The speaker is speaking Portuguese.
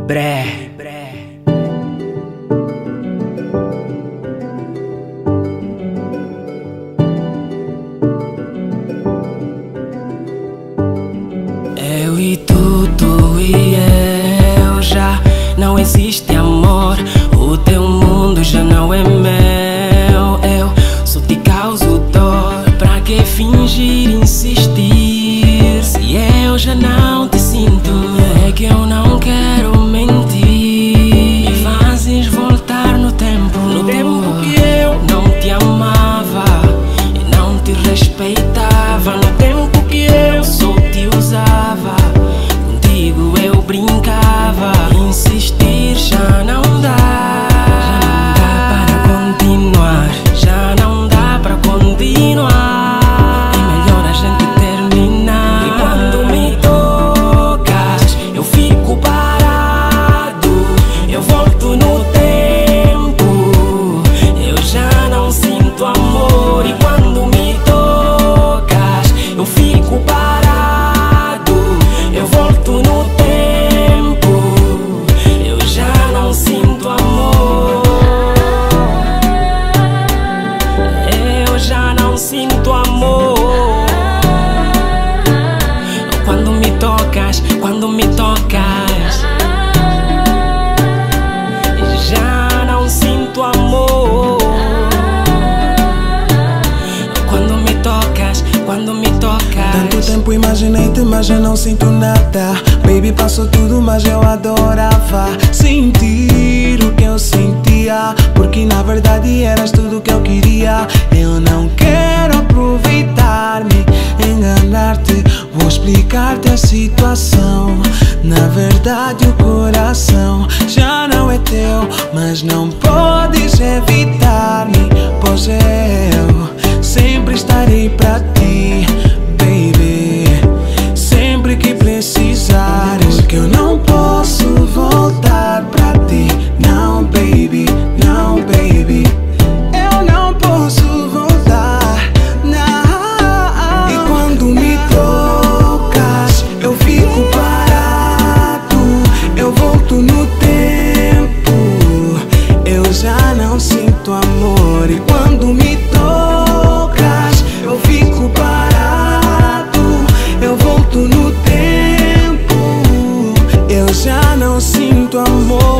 Bré. Eu e tu e eu, já não existe amor. O teu mundo já não é meu. Eu só te causo dor. Pra que fingir insistir se eu já não te sinto? É que eu não quero mentir. Me fazes voltar no tempo que eu não te amava e não te respeitava. No tempo que eu só te usava, contigo eu brincava. Insistir já não dá. Já não dá para continuar. É melhor a gente terminar. E quando me tocas, eu fico parado. Eu volto no tempo. Eu já não sinto amor. E quando me tocas, eu fico parado. Eu volto no tempo. Eu já não sinto amor. Eu já não sinto amor. Quando me tocas, já não sinto amor. Quando me tocas. Tanto tempo imaginei-te, mas eu não sinto nada. Baby, passou tudo, mas eu adorava sentir o que eu sentia, porque na verdade eras tudo que eu queria. Eu não quero aproveitar-me, enganar-te. Vou explicar-te a situação. Na verdade o coração já não é teu, mas não podes evitar-me, pois eu sempre estarei pra ti, baby, sempre que precisares. Porque eu não posso voltar pra ti, não, baby, não, baby. Eu não posso voltar, não. E quando me tocas, eu fico parado. Eu volto no tempo. Eu já não sinto amor. E quando me tocas, eu fico parado. Eu volto no tempo. Eu já não sinto amor.